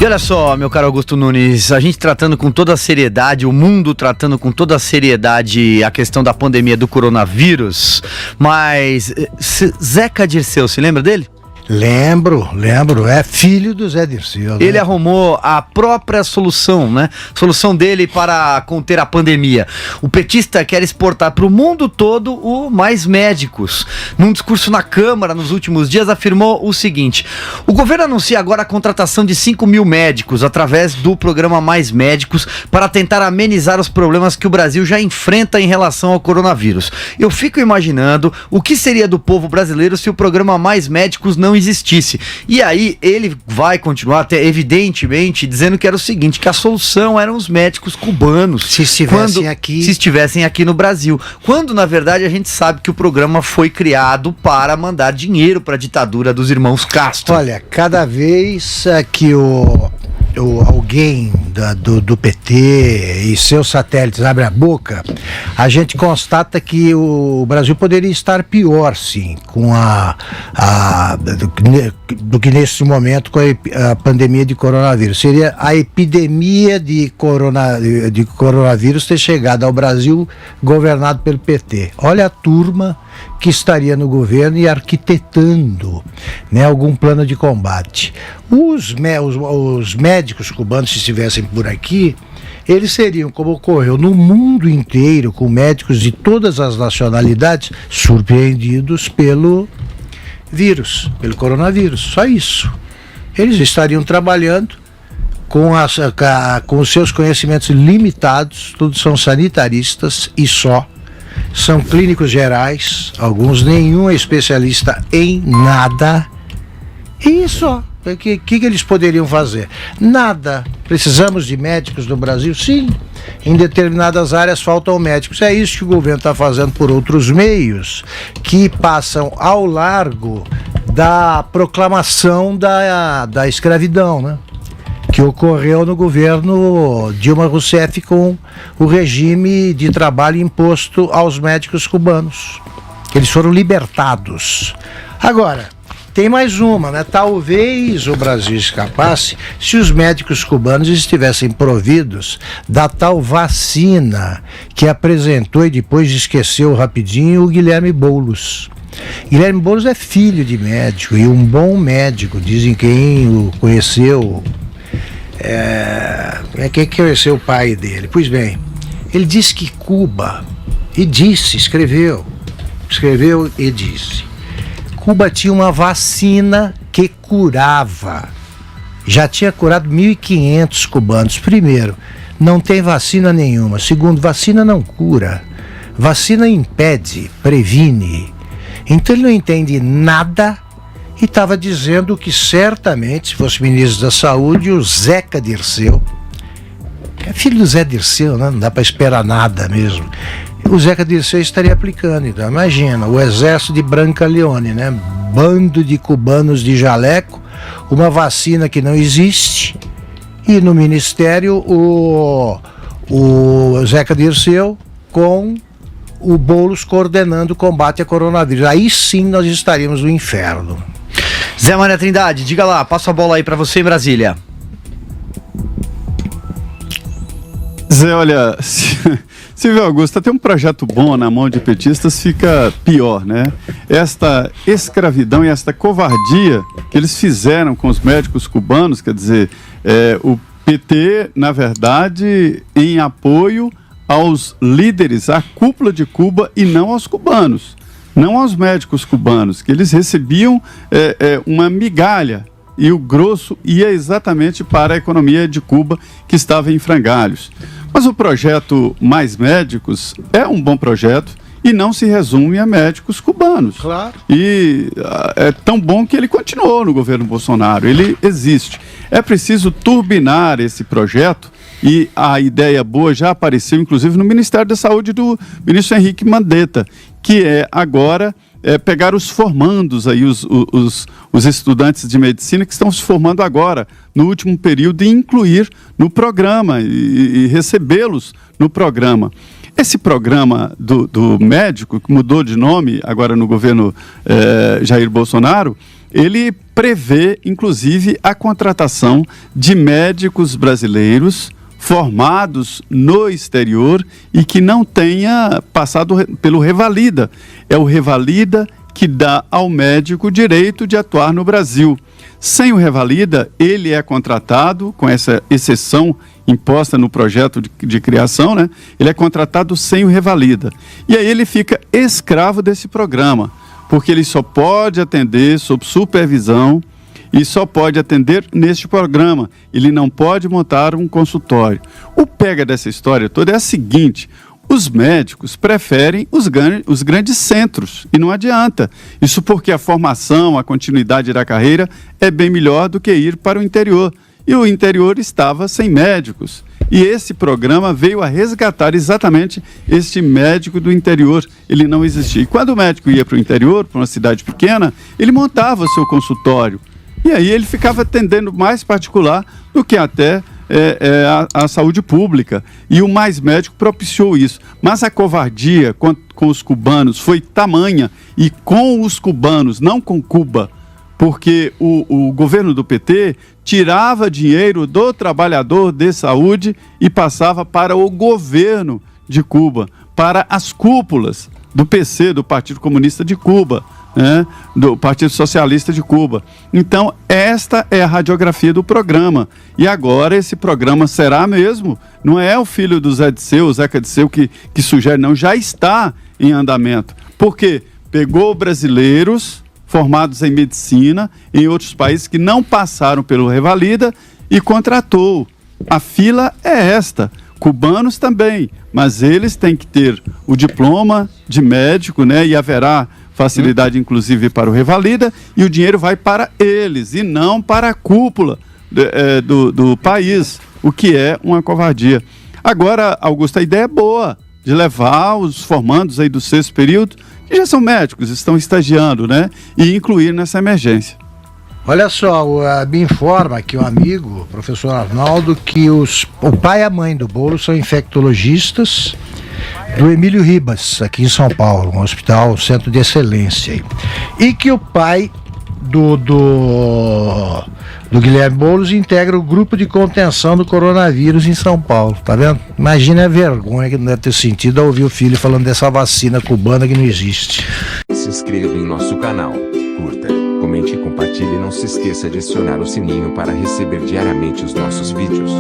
E olha só, meu caro Augusto Nunes, a gente tratando com toda a seriedade, o mundo tratando com toda a seriedade a questão da pandemia do coronavírus, mas Zeca Dirceu, se lembra dele? Lembro, é filho do Zé Dirceu. Ele arrumou a própria solução, né? Solução dele para conter a pandemia. O petista quer exportar para o mundo todo o Mais Médicos. Num discurso na Câmara nos últimos dias, afirmou o seguinte: o governo anuncia agora a contratação de 5 mil médicos através do programa Mais Médicos para tentar amenizar os problemas que o Brasil já enfrenta em relação ao coronavírus. Eu fico imaginando o que seria do povo brasileiro se o programa Mais Médicos não existisse. E aí ele vai continuar até evidentemente dizendo que era o seguinte, que a solução eram os médicos cubanos se estivessem aqui no Brasil, quando na verdade a gente sabe que o programa foi criado para mandar dinheiro para a ditadura dos irmãos Castro. Olha, cada vez que alguém do PT e seus satélites abre a boca, a gente constata que o Brasil poderia estar pior, sim, com do que nesse momento com a pandemia de coronavírus. Seria a epidemia de coronavírus ter chegado ao Brasil governado pelo PT. Olha a turma que estaria no governo e arquitetando, né, algum plano de combate. Os médicos cubanos, se estivessem por aqui, eles seriam, como ocorreu no mundo inteiro, com médicos de todas as nacionalidades, surpreendidos pelo coronavírus. Só isso. Eles estariam trabalhando com os seus conhecimentos limitados, todos são sanitaristas e só. São clínicos gerais, alguns nenhum é especialista em nada. E só. O que eles poderiam fazer? Nada. Precisamos de médicos no Brasil? Sim. Em determinadas áreas faltam médicos. É isso que o governo está fazendo por outros meios, que passam ao largo da proclamação da escravidão, né? Que ocorreu no governo Dilma Rousseff com o regime de trabalho imposto aos médicos cubanos. Eles foram libertados. Agora, tem mais uma, né? Talvez o Brasil escapasse se os médicos cubanos estivessem providos da tal vacina que apresentou e depois esqueceu rapidinho o Guilherme Boulos. Guilherme Boulos é filho de médico e um bom médico, dizem quem o conheceu. Quem conheceu o pai dele? Pois bem, ele disse que Cuba, escreveu e disse, Cuba tinha uma vacina que curava, já tinha curado 1.500 cubanos. Primeiro, não tem vacina nenhuma. Segundo, vacina não cura, vacina impede, previne. Então ele não entende nada. E estava dizendo que certamente, se fosse ministro da Saúde, o Zeca Dirceu, é filho do Zé Dirceu, né? Não dá para esperar nada mesmo, o Zeca Dirceu estaria aplicando. Então imagina, o exército de Brancaleone, né? Bando de cubanos de jaleco, uma vacina que não existe, e no ministério o Zeca Dirceu com o Boulos coordenando o combate a coronavírus. Aí sim nós estaríamos no inferno. Zé Maria Trindade, diga lá, passa a bola aí pra você em Brasília. Zé, olha, Silvio Augusto, tem um projeto bom na mão de petistas, fica pior, né? Esta escravidão e esta covardia que eles fizeram com os médicos cubanos, quer dizer, o PT, na verdade, em apoio aos líderes, à cúpula de Cuba e não aos cubanos. Não aos médicos cubanos, que eles recebiam uma migalha e o grosso ia exatamente para a economia de Cuba, que estava em frangalhos. Mas o projeto Mais Médicos é um bom projeto e não se resume a médicos cubanos. Claro. E é tão bom que ele continuou no governo Bolsonaro, ele existe. É preciso turbinar esse projeto. E a ideia boa já apareceu, inclusive, no Ministério da Saúde do ministro Henrique Mandetta, que é agora pegar os formandos, aí, os estudantes de medicina que estão se formando agora, no último período, e incluir no programa e recebê-los no programa. Esse programa do médico, que mudou de nome agora no governo Jair Bolsonaro, ele prevê, inclusive, a contratação de médicos brasileiros formados no exterior e que não tenha passado pelo Revalida. É o Revalida que dá ao médico o direito de atuar no Brasil. Sem o Revalida, ele é contratado, com essa exceção imposta no projeto de criação, né? Ele é contratado sem o Revalida. E aí ele fica escravo desse programa, porque ele só pode atender sob supervisão e só pode atender neste programa. Ele não pode montar um consultório. O pega dessa história toda é a seguinte: os médicos preferem os grandes centros, e não adianta. Isso porque a formação, a continuidade da carreira é bem melhor do que ir para o interior. E o interior estava sem médicos. E esse programa veio a resgatar exatamente este médico do interior. Ele não existia. E quando o médico ia para o interior, para uma cidade pequena, ele montava o seu consultório. E aí ele ficava atendendo mais particular do que até a saúde pública. E o Mais Médico propiciou isso. Mas a covardia com os cubanos foi tamanha, e com os cubanos, não com Cuba, porque o governo do PT tirava dinheiro do trabalhador de saúde e passava para o governo de Cuba, para as cúpulas do PC, do Partido Comunista de Cuba, né, do Partido Socialista de Cuba. Então, esta é a radiografia do programa. E agora esse programa será mesmo, não é o filho do Zé Disseu, o Zeca Disseu que sugere, não, já está em andamento. Porque pegou brasileiros formados em medicina em outros países que não passaram pelo Revalida e contratou. A fila é esta. Cubanos também, mas eles têm que ter o diploma de médico, né? E haverá facilidade, inclusive, para o Revalida, e o dinheiro vai para eles e não para a cúpula do país, o que é uma covardia. Agora, Augusto, a ideia é boa de levar os formandos aí do 6º período, que já são médicos, estão estagiando, né? E incluir nessa emergência. Olha só, me informa aqui um amigo, o professor Arnaldo, que o pai e a mãe do Boulos são infectologistas do Emílio Ribas, aqui em São Paulo, um hospital, centro de excelência aí. E que o pai do Guilherme Boulos integra o grupo de contenção do coronavírus em São Paulo, tá vendo? Imagina a vergonha que não deve ter sentido ao ouvir o filho falando dessa vacina cubana que não existe. Se inscreva em nosso canal, curta, comente e compartilhe, e não se esqueça de acionar o sininho para receber diariamente os nossos vídeos.